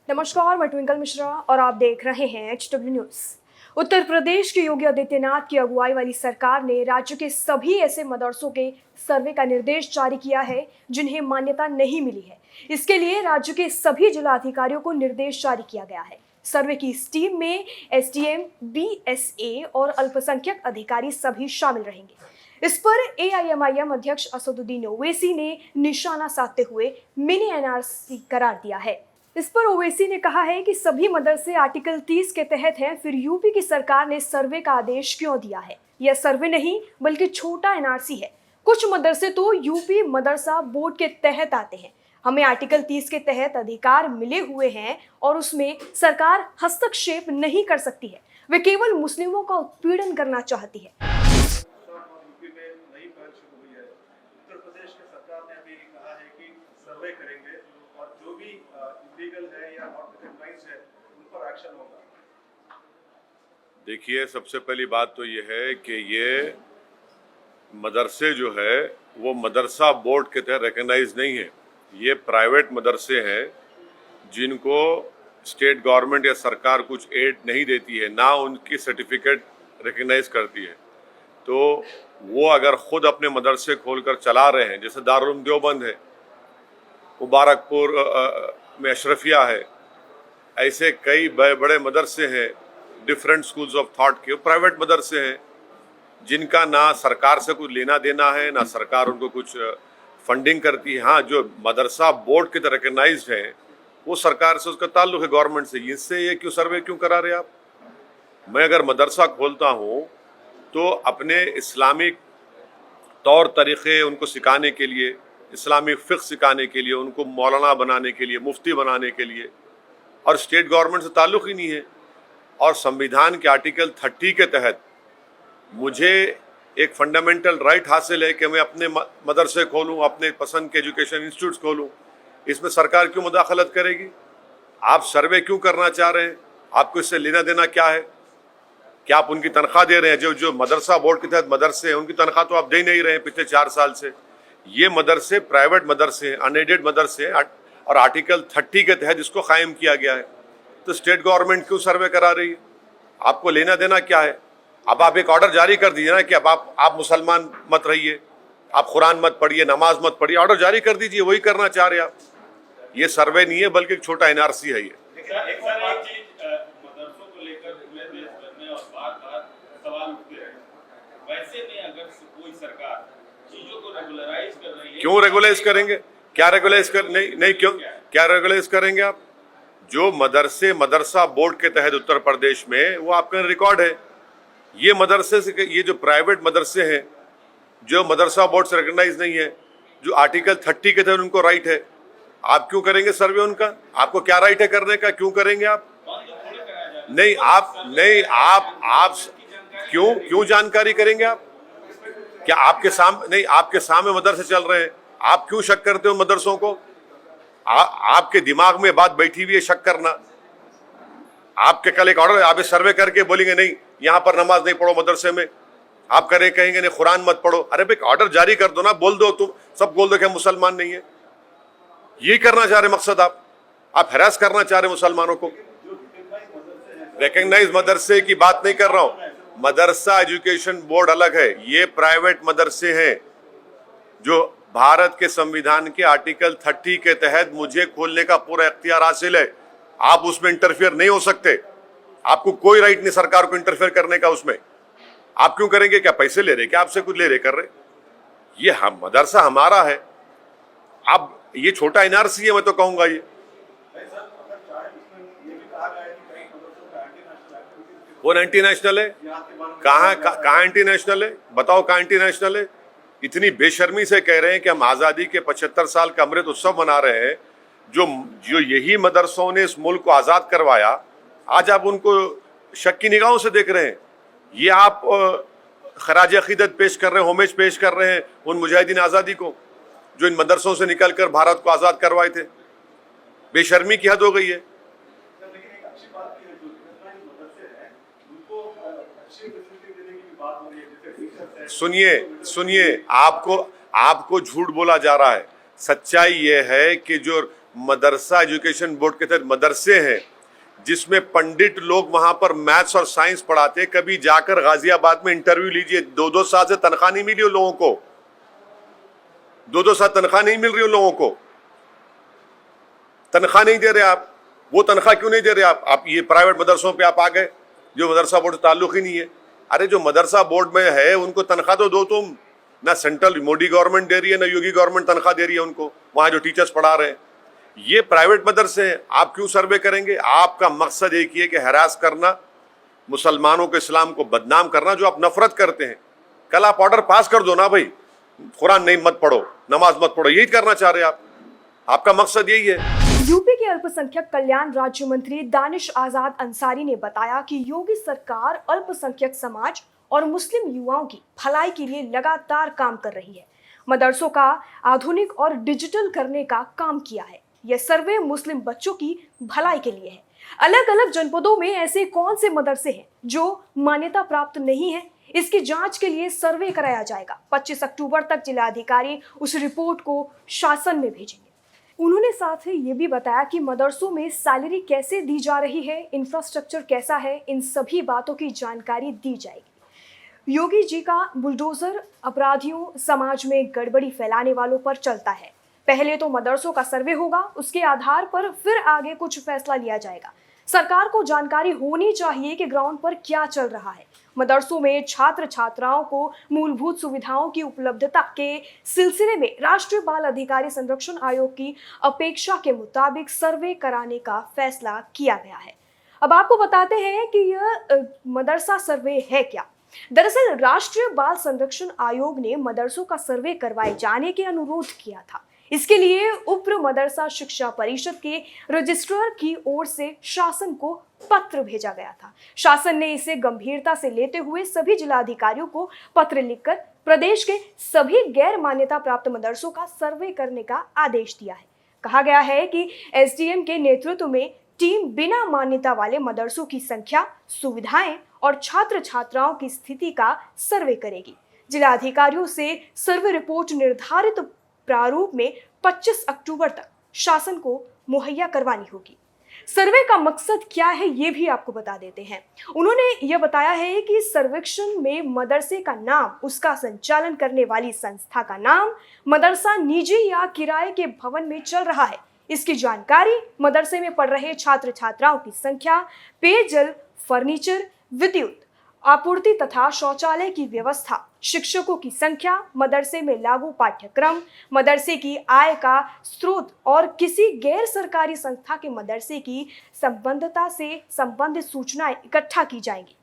नमस्कार, मैं ट्विंकल मिश्रा और आप देख रहे हैं HW न्यूज। उत्तर प्रदेश के योगी आदित्यनाथ की अगुवाई वाली सरकार ने राज्य के सभी ऐसे मदरसों के सर्वे का निर्देश जारी किया है जिन्हें मान्यता नहीं मिली है। इसके लिए राज्य के सभी जिला अधिकारियों को निर्देश जारी किया गया है। सर्वे की इस टीम में SDM, BSA और अल्पसंख्यक अधिकारी सभी शामिल रहेंगे। इस पर AIMIM अध्यक्ष असदुद्दीन ओवैसी ने निशाना साधते हुए मिनी NRC करार दिया है। इस पर ओवैसी ने कहा है कि सभी मदरसे आर्टिकल 30 के तहत हैं, फिर यूपी की सरकार ने सर्वे का आदेश क्यों दिया है? यह सर्वे नहीं बल्कि छोटा NRC है। कुछ मदरसे तो यूपी मदरसा बोर्ड के तहत आते हैं। हमें आर्टिकल 30 के तहत अधिकार मिले हुए हैं और उसमें सरकार हस्तक्षेप नहीं कर सकती है। वे केवल मुस्लिमों का उत्पीड़न करना चाहती है। सर्वे करेंगे और जो भी इलीगल है या नॉट रिकॉग्नाइज्ड है उन पर एक्शन होगा। देखिए, सबसे पहली बात तो ये है कि ये मदरसे जो है वो मदरसा बोर्ड के तहत रिकॉग्नाइज नहीं है। ये प्राइवेट मदरसे हैं जिनको स्टेट गवर्नमेंट या सरकार कुछ एड नहीं देती है, ना उनकी सर्टिफिकेट रिकॉग्नाइज करती है। तो वो अगर खुद अपने मदरसे खोलकर चला रहे हैं, जैसे दारुल उलूम देवबंद है, मुबारकपुर में अशरफिया है, ऐसे कई बड़े मदरसे हैं, डिफरेंट स्कूल्स ऑफ थॉट के प्राइवेट मदरसे हैं जिनका ना सरकार से कुछ लेना देना है, ना सरकार उनको कुछ फंडिंग करती है। हाँ, जो मदरसा बोर्ड के तरह रिकॉग्नाइज्ड है वो सरकार से उसका ताल्लुक है, गवर्नमेंट से। इससे ये क्यों सर्वे क्यों करा रहे आप? मैं अगर मदरसा खोलता हूँ तो अपने इस्लामिक तौर तरीक़े उनको सिखाने के लिए, इस्लामिक फ़िक़्ह सिखाने के लिए, उनको मौलाना बनाने के लिए, मुफ्ती बनाने के लिए, और स्टेट गवर्नमेंट से ताल्लुक़ ही नहीं है। और संविधान के आर्टिकल 30 के तहत मुझे एक फंडामेंटल राइट हासिल है कि मैं अपने मदरसे खोलूँ, अपने पसंद के एजुकेशन इंस्टीट्यूट्स खोलूँ। इसमें सरकार क्यों मुदाखलत करेगी? आप सर्वे क्यों करना चाह रहे हैं? आपको इससे लेना देना क्या है? क्या आप उनकी तनख्वाह दे रहे हैं? जो मदरसा बोर्ड के तहत मदरसे हैं उनकी तनख्वाह तो आप दे नहीं रहे हैं पिछले 4 साल से। ये मदरसे प्राइवेट मदरसे हैं, अनएडेड मदरसे हैं, और आर्टिकल 30 के तहत इसको कायम किया गया है। तो स्टेट गवर्नमेंट क्यों सर्वे करा रही है? आपको लेना देना क्या है? अब आप एक ऑर्डर जारी कर दीजिए ना कि अब आप मुसलमान मत रहिए, आप कुरान मत पढ़िए, नमाज मत पढ़िए। ऑर्डर जारी कर दीजिए, वही करना चाह रहे आप। ये सर्वे नहीं है बल्कि एक छोटा NRC है। ये मदरसों को लेकर पूरे देश भर में और बार-बार सवाल उठते हैं। वैसे में अगर कोई सरकार चीजों को रेगुलराइज कर रही है, क्यों रेगुलाइज करेंगे? क्या रेगुलाइज कर नहीं क्यों क्या रेगुलाइज करेंगे आप? जो मदरसे मदरसा बोर्ड के तहत उत्तर प्रदेश में वो आपका रिकॉर्ड है। ये मदरसे से, ये जो प्राइवेट मदरसे हैं जो मदरसा बोर्ड से रिकॉग्नाइज नहीं है, जो आर्टिकल 30 के तहत उनको राइट है, आप क्यों करेंगे सर्वे उनका? आपको क्या राइट है करने का? क्यों करेंगे आप? नहीं आप क्यों जानकारी करेंगे आप? क्या आपके सामने नहीं, आपके सामने मदरसे चल रहे हैं, आप क्यों शक करते हो मदरसों को? आपके दिमाग में बात बैठी हुई है शक करना। आपके कल एक ऑर्डर, आप सर्वे करके बोलेंगे नहीं यहाँ पर नमाज नहीं पढ़ो मदरसे में, आप कहेंगे नहीं कुरान मत पढ़ो। अरे भाई, ऑर्डर जारी कर दो ना, बोल दो, तुम सब बोल दो कि मुसलमान नहीं है। ये करना चाह रहे मकसद आप हैरास करना चाह रहे मुसलमानों को। रिकॉग्नाइज मदरसे की बात नहीं कर रहा हूं, मदरसा एजुकेशन बोर्ड अलग है। ये प्राइवेट मदरसे हैं जो भारत के संविधान के आर्टिकल 30 के तहत मुझे खोलने का पूरा इख्तियार हासिल है। आप उसमें इंटरफियर नहीं हो सकते। आपको कोई राइट नहीं सरकार को इंटरफियर करने का उसमें। आप क्यों करेंगे? क्या पैसे ले रहे? क्या आपसे कुछ ले रहे कर रहे? ये हम मदरसा हमारा है। अब ये छोटा NRC है, मैं तो कहूंगा ये। वो एंटी नेशनल है? कहाँ एंटी नेशनल है? बताओ कहाँ एंटी नेशनल है? इतनी बेशर्मी से कह रहे हैं कि हम आज़ादी के 75 साल का अमृत उत्सव मना रहे हैं। जो यही मदरसों ने इस मुल्क को आज़ाद करवाया, आज आप उनको शक की निगाहों से देख रहे हैं। ये आप खराज अकीदत पेश कर रहे हैं, होमेज पेश कर रहे हैं उन मुजाहिदीन आज़ादी को जो इन मदरसों से निकलकर भारत को आज़ाद करवाए थे। बेशर्मी की हद हो गई है। सुनिए, आपको झूठ बोला जा रहा है। सच्चाई ये है कि जो मदरसा एजुकेशन बोर्ड के तहत मदरसे हैं जिसमें पंडित लोग वहां पर मैथ्स और साइंस पढ़ाते। कभी जाकर गाजियाबाद में इंटरव्यू लीजिए, 2-2 साल से तनख्वाह नहीं मिली उन लोगों को, 2-2 साल तनख्वाह नहीं मिल रही उन लोगों को, तनख्वाह नहीं दे रहे आप। वो तनख्वाह क्यों नहीं दे रहे आप ये प्राइवेट मदरसों पे आप आ गए जो मदरसा बोर्ड से ताल्लुक ही नहीं है। अरे जो मदरसा बोर्ड में है उनको तनख्वाह तो दो तुम, ना सेंट्रल मोदी गवर्नमेंट दे रही है ना योगी गवर्नमेंट तनख्वाह दे रही है उनको, वहां जो टीचर्स पढ़ा रहे हैं। ये प्राइवेट मदरसे हैं, आप क्यों सर्वे करेंगे? आपका मकसद एक ही है कि हरास करना, मुसलमानों को, इस्लाम को बदनाम करना, जो आप नफरत करते हैं। कल आप ऑर्डर पास कर दो ना भाई, कुरान नहीं मत पढ़ो, नमाज मत पढ़ो, यही करना चाह रहे हैं आप, आपका मकसद यही है। यूपी के अल्पसंख्यक कल्याण राज्य मंत्री दानिश आजाद अंसारी ने बताया कि योगी सरकार अल्पसंख्यक समाज और मुस्लिम युवाओं की भलाई के लिए लगातार काम कर रही है। मदरसों का आधुनिक और डिजिटल करने का काम किया है। यह सर्वे मुस्लिम बच्चों की भलाई के लिए है। अलग अलग जनपदों में ऐसे कौन से मदरसे हैं जो मान्यता प्राप्त नहीं है, इसकी जांच के लिए सर्वे कराया जाएगा। 25 अक्टूबर तक जिलाधिकारी उस रिपोर्ट को शासन में भेजेंगे। उन्होंने साथ ही ये भी बताया कि मदरसों में सैलरी कैसे दी जा रही है, इंफ्रास्ट्रक्चर कैसा है, इन सभी बातों की जानकारी दी जाएगी। योगी जी का बुलडोजर अपराधियों, समाज में गड़बड़ी फैलाने वालों पर चलता है। पहले तो मदरसों का सर्वे होगा, उसके आधार पर फिर आगे कुछ फैसला लिया जाएगा। सरकार को जानकारी होनी चाहिए कि ग्राउंड पर क्या चल रहा है। मदरसों में छात्र छात्राओं को मूलभूत सुविधाओं की उपलब्धता के सिलसिले में राष्ट्रीय बाल अधिकारी संरक्षण आयोग की अपेक्षा के मुताबिक सर्वे कराने का फैसला किया गया है। अब आपको बताते हैं कि यह मदरसा सर्वे है क्या। दरअसल राष्ट्रीय बाल संरक्षण आयोग ने मदरसों का सर्वे करवाए जाने के अनुरोध किया था। इसके लिए उप्र मदरसा शिक्षा परिषद के रजिस्ट्रार की ओर से शासन को पत्र भेजा गया था। शासन ने इसे गंभीरता से लेते हुए सभी जिलाधिकारियों को पत्र लिखकर प्रदेश के सभी गैर मान्यता प्राप्त मदरसों का सर्वे करने का आदेश दिया है। कहा गया है कि एसडीएम के नेतृत्व में टीम बिना मान्यता वाले मदरसों की संख्या, सुविधाएं और छात्र छात्राओं की स्थिति का सर्वे करेगी। जिलाधिकारियों से सर्वे रिपोर्ट निर्धारित प्रारूप में 25 अक्टूबर तक शासन को मुहैया करवानी होगी। सर्वे का मकसद क्या है ये भी आपको बता देते हैं। उन्होंने यह बताया है कि सर्वेक्षण में मदरसे का नाम, उसका संचालन करने वाली संस्था का नाम, मदरसा निजी या किराए के भवन में चल रहा है, इसकी जानकारी, मदरसे में पढ़ रहे छात्र छात्राओं की संख्या, पेयजल, फर्नीचर, विद्युत आपूर्ति तथा शौचालय की व्यवस्था, शिक्षकों की संख्या, मदरसे में लागू पाठ्यक्रम, मदरसे की आय का स्रोत और किसी गैर सरकारी संस्था के मदरसे की संबद्धता से संबंधित सूचनाएं इकट्ठा की जाएंगी।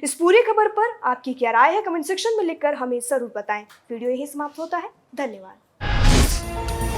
इस पूरी खबर पर आपकी क्या राय है, कमेंट सेक्शन में लिखकर हमें जरूर बताएं। वीडियो यही समाप्त होता है। धन्यवाद।